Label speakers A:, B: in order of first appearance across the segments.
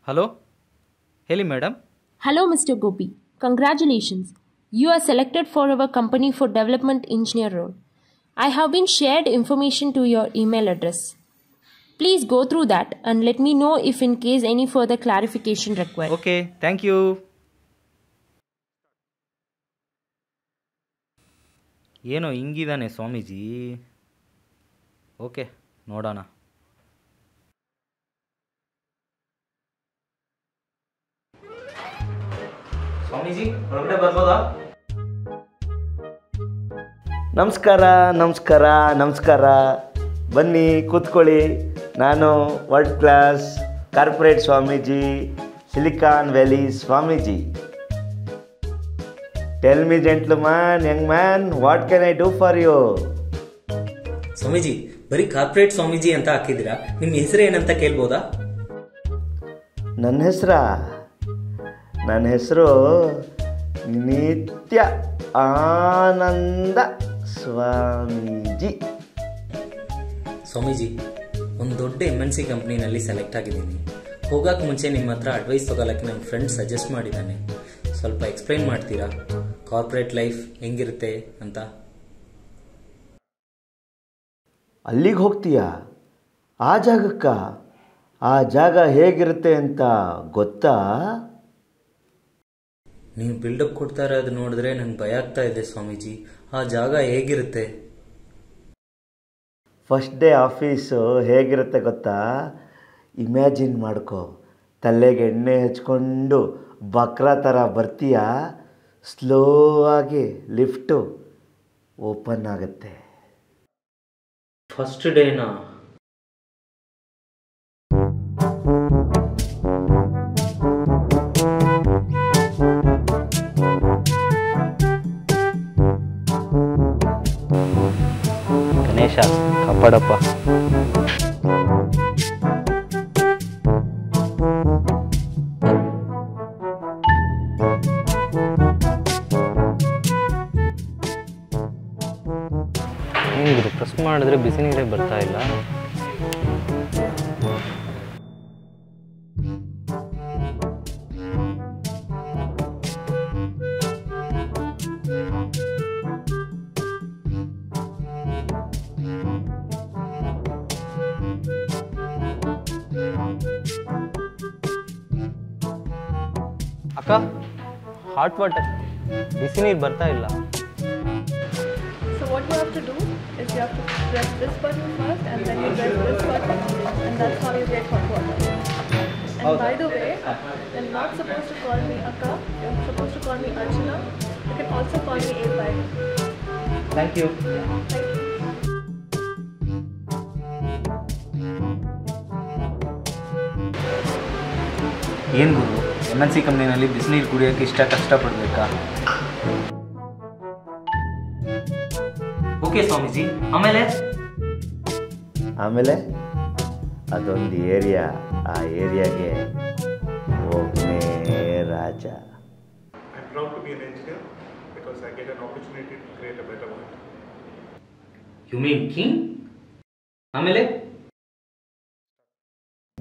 A: Hello, ಹೇಳಿ madam.
B: Hello, Mr. Gopi. Congratulations. You are selected for our company for development engineer role. I have been shared information to your email address. Please go through that and let me know if in case any further clarification required.
A: Okay, thank you. ಏನೋ ಹಿಂಗಿದ್ದಾನೆ Swamiji. Okay, ನೋಡೋಣ. ಸ್ವಾಮೀಜಿ ಹೊರಗಡೆ ಬರ್ಬೋದಾ?
C: ನಮಸ್ಕಾರ ನಮಸ್ಕಾರ ನಮಸ್ಕಾರ. ಬನ್ನಿ ಕೂತ್ಕೊಳ್ಳಿ. ನಾನು ವರ್ಲ್ಡ್ ಕ್ಲಾಸ್ ಕಾರ್ಪೊರೇಟ್ ಸ್ವಾಮೀಜಿ, ಸಿಲಿಕಾನ್ ವ್ಯಾಲಿ ಸ್ವಾಮೀಜಿ. Tell me gentleman, young man, what can I do for you?
D: ಸ್ವಾಮೀಜಿ, ಬರೀ ಕಾರ್ಪೊರೇಟ್ ಸ್ವಾಮೀಜಿ ಅಂತ ಹಾಕಿದ್ದೀರಾ, ನಿಮ್ಮ ಹೆಸರು ಏನಂತ ಕೇಳ್ಬೋದಾ?
C: ನನ್ನ ಹೆಸರು ನಿತ್ಯ ಆನಂದ ಸ್ವಾಮೀಜಿ.
D: ಸ್ವಾಮೀಜಿ, ಒಂದು ದೊಡ್ಡ MNC ಕಂಪ್ನಿನಲ್ಲಿ ಸೆಲೆಕ್ಟ್ ಆಗಿದ್ದೀನಿ. ಹೋಗಕ್ಕೆ ಮುಂಚೆ ನಿಮ್ಮ ಹತ್ರ ಅಡ್ವೈಸ್ ತೊಗೊಳಕ್ಕೆ ನನ್ನ ಫ್ರೆಂಡ್ ಸಜೆಸ್ಟ್ ಮಾಡಿದ್ದಾನೆ. ಸ್ವಲ್ಪ ಎಕ್ಸ್ಪ್ಲೈನ್ ಮಾಡ್ತೀರಾ ಕಾರ್ಪೊರೇಟ್ ಲೈಫ್ ಹೆಂಗಿರುತ್ತೆ ಅಂತ?
C: ಅಲ್ಲಿಗೆ ಹೋಗ್ತೀಯಾ? ಆ ಜಾಗಕ್ಕ? ಆ ಜಾಗ ಹೇಗಿರುತ್ತೆ ಅಂತ ಗೊತ್ತಾ?
D: ನೀವು ಬಿಲ್ಡಪ್ ಕೊಡ್ತಾ ಇರೋದು ನೋಡಿದ್ರೆ ನಂಗೆ ಭಯ ಆಗ್ತಾ ಇದೆ ಸ್ವಾಮೀಜಿ. ಆ ಜಾಗ ಹೇಗಿರುತ್ತೆ?
C: ಫಸ್ಟ್ ಡೇ ಆಫೀಸು ಹೇಗಿರುತ್ತೆ ಗೊತ್ತಾ? ಇಮ್ಯಾಜಿನ್ ಮಾಡ್ಕೊ. ತಲೆಗೆ ಎಣ್ಣೆ ಹಚ್ಕೊಂಡು ಬಕ್ರ ಥರ ಬರ್ತೀಯ. ಸ್ಲೋ ಆಗಿ ಲಿಫ್ಟು ಓಪನ್ ಆಗುತ್ತೆ.
D: ಫಸ್ಟ್ ಡೇನಾ?
A: ಗಣೇಶ ಕಾಪಾಡಪ್ಪ. ಹಿಂಗೆ ಪ್ರೆಸ್ ಮಾಡಿದ್ರೆ ಬಿಸಿ ನೀರೇ ಬರ್ತಾ ಇಲ್ಲ. ಅಕ್ಕ, ಹಾಟ್ ವಾಟರ್, ಬಿಸಿ ನೀರು ಬರ್ತಾ ಇಲ್ಲ.
E: So what you have to do is you have to press this button first and then you press this button and that's how you get hot water. And by the way, you're not supposed to call me Akka, you're supposed to call me Archana. You can also call me A5.
A: Thank you.
E: Thank you.
A: ಏನು ಗುರು, MNC ಕಂಪ್ನಿನಲ್ಲಿ ಬಿಸಿನೀರು ಕುಡಿಯೋಕ್ಕೆ ಇಷ್ಟ ಕಷ್ಟಪಡಬೇಕಾ? Okay Swamiji,
C: ಆಮೇಲೆ ಅದೊಂದು area. ಆ ಏರಿಯಾಗೆ ಒಬ್ಬನೇ ರಾಜ.
F: I'm proud to be an engineer because I get an opportunity to create a better world.
D: You mean king? ಆಮೇಲೆ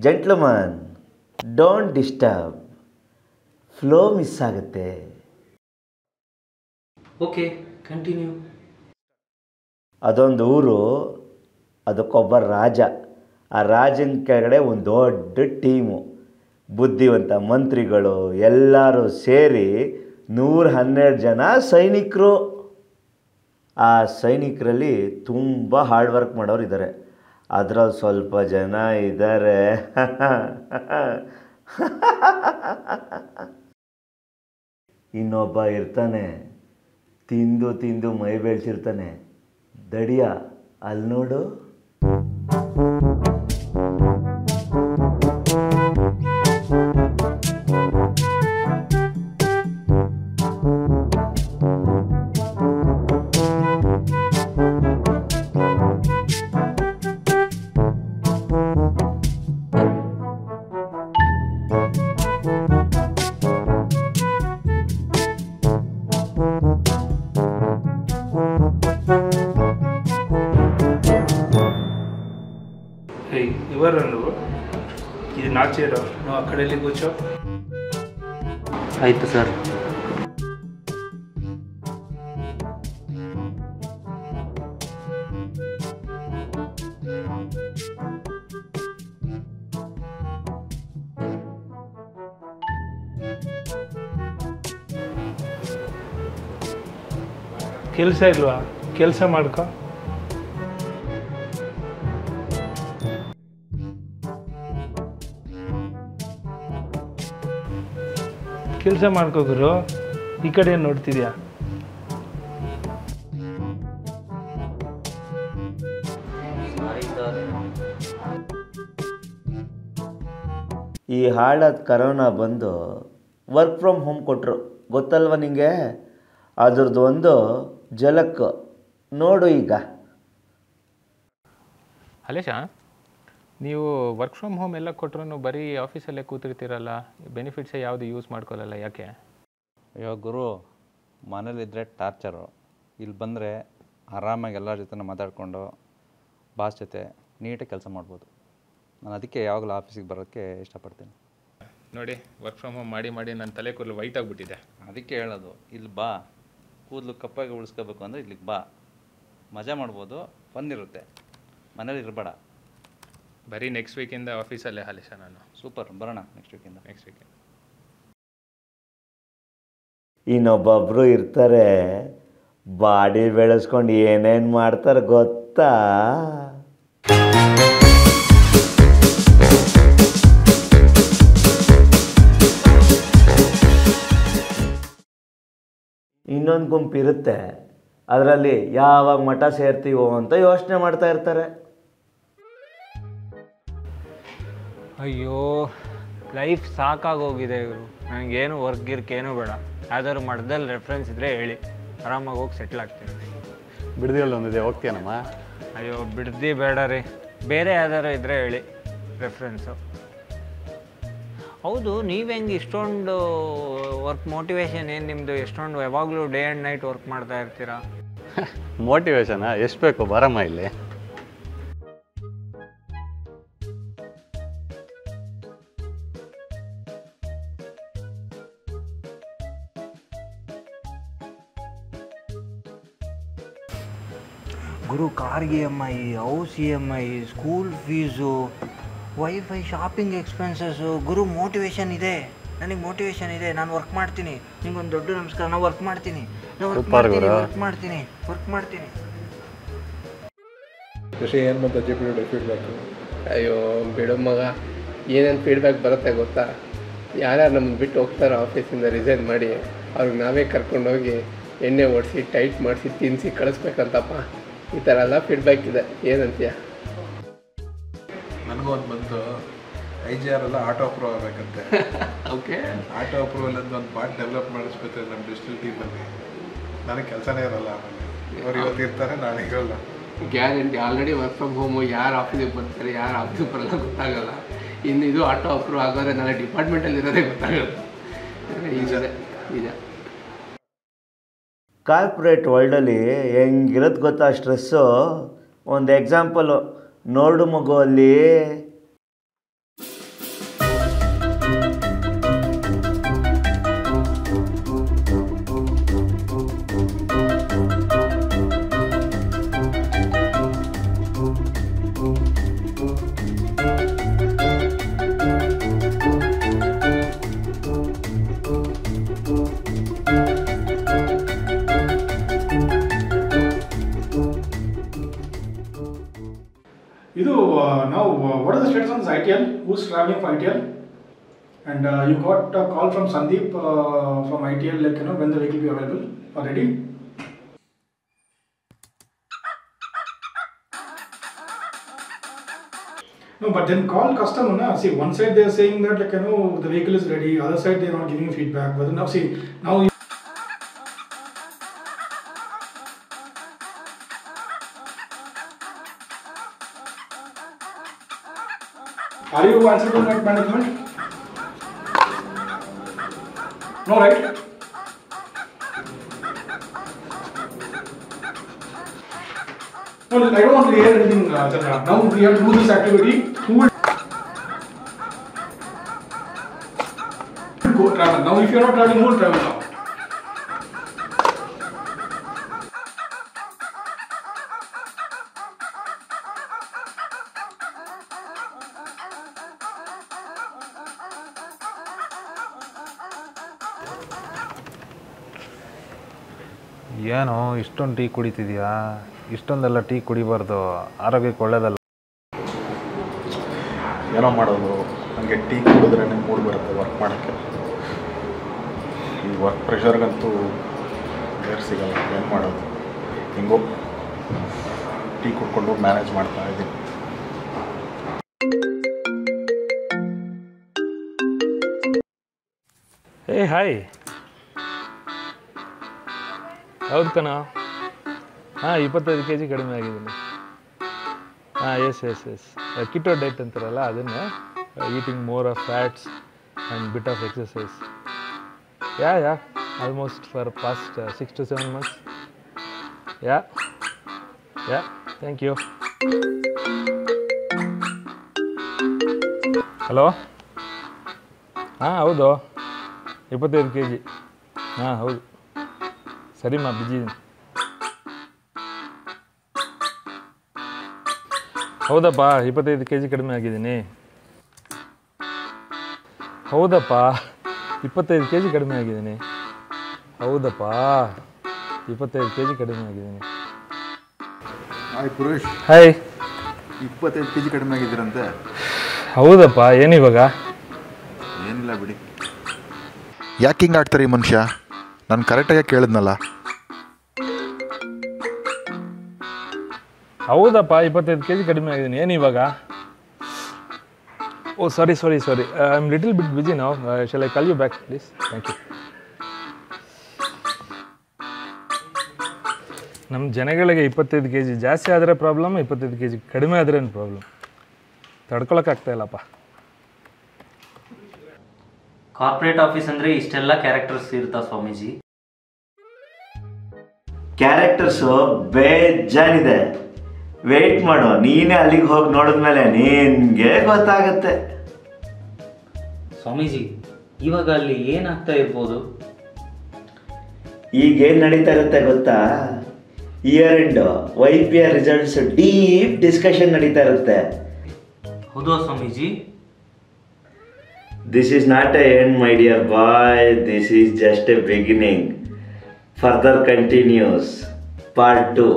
C: gentleman, don't disturb. Flow miss ಆಗುತ್ತೆ.
D: Okay, continue.
C: ಅದೊಂದು ಊರು, ಅದಕ್ಕೊಬ್ಬ ರಾಜ. ಆ ರಾಜನ ಕೆಳಗಡೆ ಒಂದು ದೊಡ್ಡ ಟೀಮು, ಬುದ್ಧಿವಂತ ಮಂತ್ರಿಗಳು ಎಲ್ಲರೂ ಸೇರಿ 112 ಜನ ಸೈನಿಕರು. ಆ ಸೈನಿಕರಲ್ಲಿ ತುಂಬ ಹಾರ್ಡ್ ವರ್ಕ್ ಮಾಡೋರು ಇದ್ದಾರೆ. ಅದರಲ್ಲಿ ಸ್ವಲ್ಪ ಜನ ಇದ್ದಾರೆ ಇನ್ನೊಬ್ಬ ಇರ್ತಾನೆ, ತಿಂದು ತಿಂದು ಮೈ ಬೆಳೆಸಿರ್ತಾನೆ, ದಡಿಯ. ಅಲ್ಲಿ ನೋಡು.
G: ನಾಚೆ ಇರೋ ನಾವು ಆ ಕಡೆಯಲ್ಲಿ ಕೂಚೋ.
A: ಆಯಿತು ಸರ್.
G: ಕೆಲಸ ಇಲ್ವಾ? ಕೆಲಸ ಮಾಡ್ಕೊ. ಕೆಲಸ ಮಾಡ್ಕೋ ಗುರು. ಈ ಕಡೆ ಏನು ನೋಡ್ತಿದ್ಯಾ?
C: ಈ ಹಾಳಾದ ಕರೋನಾ ಬಂದು ವರ್ಕ್ ಫ್ರಮ್ ಹೋಮ್ ಕೊಟ್ಟರು, ಗೊತ್ತಲ್ವ ನಿಂಗೆ? ಅದ್ರದ್ದು ಒಂದು ಝಲಕ್ ನೋಡು ಈಗ.
H: ಹಲೇಶ, ನೀವು ವರ್ಕ್ ಫ್ರಮ್ ಹೋಮ್ ಎಲ್ಲ ಕೊಟ್ಟರು ಬರೀ ಆಫೀಸಲ್ಲೇ ಕೂತಿರ್ತೀರಲ್ಲ, ಬೆನಿಫಿಟ್ಸೇ ಯಾವುದು ಯೂಸ್ ಮಾಡ್ಕೊಳ್ಳಲ್ಲ, ಯಾಕೆ?
I: ಅಯ್ಯೋ ಗುರು, ಮನೇಲಿದ್ದರೆ ಟಾರ್ಚರು. ಇಲ್ಲಿ ಬಂದರೆ ಆರಾಮಾಗಿ ಎಲ್ಲರ ಜೊತೆ ಮಾತಾಡಿಕೊಂಡು ಬಾಸ್ ಜೊತೆ ನೀಟಾಗಿ ಕೆಲಸ ಮಾಡ್ಬೋದು. ನಾನು ಅದಕ್ಕೆ ಯಾವಾಗಲೂ ಆಫೀಸಿಗೆ ಬರೋಕ್ಕೆ ಇಷ್ಟಪಡ್ತೀನಿ.
H: ನೋಡಿ, ವರ್ಕ್ ಫ್ರಮ್ ಹೋಮ್ ಮಾಡಿ ಮಾಡಿ ನನ್ನ ತಲೆ ಕೂದಲು ವೈಟ್ ಆಗಿಬಿಟ್ಟಿದೆ.
I: ಅದಕ್ಕೆ ಹೇಳೋದು, ಇಲ್ಲಿ ಬಾ. ಕೂದಲು ಕಪ್ಪಾಗಿ ಉಳಿಸ್ಕೋಬೇಕು ಅಂದರೆ ಇಲ್ಲಿಗೆ ಬಾ, ಮಜಾ ಮಾಡ್ಬೋದು, ಫನ್ ಇರುತ್ತೆ. ಮನೇಲಿ ಇರಬೇಡ.
H: ಬರೀ ನೆಕ್ಸ್ಟ್ ವೀಕಿಂದ ಆಫೀಸಲ್ಲೇ ಹಲೇಶ ನಾನು.
I: ಸೂಪರ್, ಬರೋಣ ನೆಕ್ಸ್ಟ್ ವೀಕಿಂದ.
C: ಇನ್ನೊಬ್ಬೊಬ್ಬರು ಇರ್ತಾರೆ, ಬಾಡಿ ಬೆಳೆಸ್ಕೊಂಡು ಏನೇನು ಮಾಡ್ತಾರೆ ಗೊತ್ತಾ? ಇನ್ನೊಂದು ಗುಂಪು ಇರುತ್ತೆ, ಅದರಲ್ಲಿ ಯಾವಾಗ ಮಠ ಸೇರ್ತೀವೋ ಅಂತ ಯೋಚನೆ ಮಾಡ್ತಾ ಇರ್ತಾರೆ.
J: ಅಯ್ಯೋ, ಲೈಫ್ ಸಾಕಾಗೋಗಿದೆ ಇವರು. ನನಗೇನು ವರ್ಕ್ ಗಿರ್ಕ್ ಏನೂ ಬೇಡ. ಯಾವ್ದಾದ್ರು ಮಠದಲ್ಲಿ ರೆಫರೆನ್ಸ್ ಇದ್ದರೆ ಹೇಳಿ, ಆರಾಮಾಗಿ ಹೋಗಿ ಸೆಟ್ಲ್ ಆಗ್ತೀನಿ.
K: ಬಿಡದಿಯಲ್ಲಿ ಒಂದಿದೆ, ಹೋಗ್ತೀನಮ್ಮ?
J: ಅಯ್ಯೋ ಬಿಡ್ದಿ ಬೇಡ ರೀ, ಬೇರೆ ಯಾವ್ದಾರು ಇದ್ದರೆ ಹೇಳಿ ರೆಫರೆನ್ಸು. ಹೌದು, ನೀವು ಹೆಂಗೆ ಇಷ್ಟೊಂದು ವರ್ಕ್ ಮೋಟಿವೇಶನ್ ಏನು ನಿಮ್ಮದು? ಎಷ್ಟೊಂದು ಯಾವಾಗಲೂ ಡೇ ಆ್ಯಂಡ್ ನೈಟ್ ವರ್ಕ್ ಮಾಡ್ತಾ ಇರ್ತೀರಾ?
K: ಮೋಟಿವೇಶನಾ? ಎಷ್ಟು ಬೇಕು, ಬರಮ್ಮ ಇಲ್ಲಿ.
J: ಗುರು, ಕಾರ್ಗೆ EMI, house EMI, school fees, wifi, shopping expenses. ಗುರು, ಮೋಟಿವೇಶನ್ ಇದೆ, ನನಗೆ ಮೋಟಿವೇಶನ್ ಇದೆ. ನಾನು ವರ್ಕ್ ಮಾಡ್ತೀನಿ. ನಿಂಗೊಂದು ದೊಡ್ಡ ನಮಸ್ಕಾರ. ನಾನು ವರ್ಕ್ ಮಾಡ್ತೀನಿ.
L: ಕೃಷಿ ಏನು ಬಂತ JPW ಫೀಡ್ಬ್ಯಾಕು? ಅಯ್ಯೋ ಬಿಡು ಮಗ, ಏನೇನು ಫೀಡ್ಬ್ಯಾಕ್ ಬರುತ್ತೆ ಗೊತ್ತಾ? ಯಾರ್ಯಾರು ನಮ್ಮನ್ನು ಬಿಟ್ಟು ಹೋಗ್ತಾರೋ ಆಫೀಸಿಂದ ರಿಸೈನ್ ಮಾಡಿ, ಅವ್ರಿಗೆ ನಾವೇ ಕರ್ಕೊಂಡೋಗಿ ಎಣ್ಣೆ ಓಡಿಸಿ ಟೈಟ್ ಮಾಡಿಸಿ ತಿನ್ನಿಸಿ ಕಳಿಸ್ಬೇಕಂತಪ್ಪ. ಈ ಥರ ಎಲ್ಲ ಫೀಡ್ಬ್ಯಾಕ್ ಇದೆ. ಏನಂತೀಯ?
F: ನನಗೂ ಒಂದು ಬಂತು, IGR ಎಲ್ಲ ಆಟೋ ಅಪ್ರೂವ್ ಆಗಬೇಕಂತೆ.
L: ಓಕೆ,
F: ಆಟೋ ಅಪ್ರೂವಲ್ ಅಂತ ಒಂದು ಪಾರ್ಟ್ ಡೆವಲಪ್ ಮಾಡಿಸ್ಬೇಕು ನಮ್ಮ ಡಿಜಿಟಲ್ ಟೀಮಲ್ಲಿ. ನನಗೆ ಕೆಲಸನೇ ಇರಲ್ಲ, ಆಮೇಲೆ ಇವರು ಇವತ್ತು ಇರ್ತಾರೆ, ನಾಳೆ ಇರೋಲ್ಲ.
L: Guarantee. Already work from home, ಯಾರು ಆಫೀಸಿಗೆ ಬರ್ತಾರೆ, ಯಾರು ಆಫೀಸಿಗೆ ಬರಲ್ಲ ಗೊತ್ತಾಗಲ್ಲ. ಇನ್ನು ಇದು ಆಟೋ ಅಪ್ರೂವ್ ಆಗೋದ್ರೆ ನಾಳೆ ಡಿಪಾರ್ಟ್ಮೆಂಟಲ್ಲಿ ಇರೋದೇ ಗೊತ್ತಾಗಲ್ಲ. ನಿಜ.
C: ಕಾರ್ಪೊರೇಟ್ ವರ್ಲ್ಡಲ್ಲಿ ಹೆಂಗಿರೋದು ಗೊತ್ತಾ ಸ್ಟ್ರೆಸ್ಸು? ಒಂದು ಎಕ್ಸಾಂಪಲು ನೋಡು ಮಗು, ಅಲ್ಲಿ
M: now what is the status on this ITL? Who's traveling for ITL? And you got a call from Sandeep from ITL, like, you know, when the vehicle will be available already? No, but then call customer, na. See, one side they are saying that, like, you know, the vehicle is ready, other side they are not giving feedback. But now see, now you are you answerable to management? No, right? No, I don't want to hear anything, Chandra. Now we have to do this activity. Who will Now if you are not traveling, who will travel now?
H: ಏನೋ ಇಷ್ಟೊಂದು tea ಕುಡಿತಿದ್ಯಾ? ಇಷ್ಟೊಂದೆಲ್ಲ tea ಕುಡಿಬಾರ್ದು, ಆರೋಗ್ಯಕ್ಕೆ ಒಳ್ಳೆಯದಲ್ಲ.
F: ಏನೋ ಮಾಡೋದು, ನನಗೆ tea ಕುಡಿದ್ರೇ mood ಬರುತ್ತೆ work ಮಾಡೋಕ್ಕೆ. ಈ ವರ್ಕ್ ಪ್ರೆಷರ್ಗಂತೂ ಏರ್ ಸಿಗಲ್ಲ, ಏನು ಮಾಡೋದು? ಹಿಂಗೋ ಟೀ ಕುಡ್ಕೊಂಡು ಮ್ಯಾನೇಜ್ ಮಾಡ್ತಾ ಇದ್ದೀನಿ.
G: ಹಾಯ್. ಹೌದು ಕಣ. 25 kg ಕಡಿಮೆ ಆಗಿದ್ದೀನಿ. ಎಸ್ ಕಿಟೋ ಡಯಟ್ ಅಂತಾರಲ್ಲ ಅದನ್ನೇ, eating more of fats and bit of exercise. Yeah almost for past 6 to 7 months. Yeah thank you. Hello. ಹೌದು 25 kg. ಹೌದು. ಸರಿಮಾ, ಬಿಜಿ ಇದ್ದೀನಿ. ಹೌದಪ್ಪ, 25 kg ಕಡಿಮೆ ಆಗಿದ್ದೀನಿ. ಹೌದಪ್ಪ, 25 kg ಕಡಿಮೆ ಆಗಿದ್ದೀನಿ. ಹೌದಪ್ಪ, 25 kg ಕಡಿಮೆ ಆಗಿದ್ದೀನಿ.
F: ಹಾಯ್ ಪುರುಷ್.
G: ಹಾಯ್.
F: 25 kg ಕಡಿಮೆ ಆಗಿದ್ದೀರಂತೆ?
G: ಹೌದಪ್ಪ, ಏನಿವಾಗ?
F: ಏನಿಲ್ಲ ಬಿಡಿ. ಯಾಕೆ ಹಿಂಗೆ ಆಗ್ತಾರೆ ಈ ಮನುಷ್ಯ? ನಾನು ಕರೆಕ್ಟಾಗಿ ಕೇಳಿದ್ನಲ್ಲ.
G: ಹೌದಪ್ಪ, 25 kg ಕಡಿಮೆ ಆಗಿದ್ದೀನಿ. ಏನಿವಾಗ? Oh sorry I am little bit busy now. Shall I call you back please? Thank you. ನಮ್ಮ ಜನಗಳಿಗೆ 25 kg ಜಾಸ್ತಿ ಆದರೆ ಪ್ರಾಬ್ಲಮ್, 25 kg ಕಡಿಮೆ ಆದರೆ ಏನು ಪ್ರಾಬ್ಲಮ್? ತಡ್ಕೊಳಕ್ಕಾಗ್ತಾ ಇಲ್ಲಪ್ಪ.
D: ಕಾರ್ಪೊರೇಟ್ ಆಫೀಸ್ ಅಂದರೆ ಇಷ್ಟೆಲ್ಲ ಕ್ಯಾರೆಕ್ಟರ್ಸ್ ಇರ್ತಾ ಸ್ವಾಮೀಜಿ?
C: ಕ್ಯಾರೆಕ್ಟರ್ಸು ಬೇಜಾನಿದೆ. ವೆಯ್ಟ್ ಮಾಡು, ನೀನೇ ಅಲ್ಲಿಗೆ ಹೋಗಿ ನೋಡಿದ್ಮೇಲೆ ನಿನಗೆ ಗೊತ್ತಾಗತ್ತೆ.
D: ಸ್ವಾಮೀಜಿ, ಇವಾಗ ಅಲ್ಲಿ ಏನಾಗ್ತಾ ಇರ್ಬೋದು?
C: ಈಗೇನು ನಡೀತಾ ಇರುತ್ತೆ ಗೊತ್ತಾ? Year end YPR results deep discussion ನಡೀತಾ ಇರುತ್ತೆ.
D: ಹೌದಾ Swamiji?
C: This is not a end, my dear boy. This is just a beginning. Further continues. Part 2.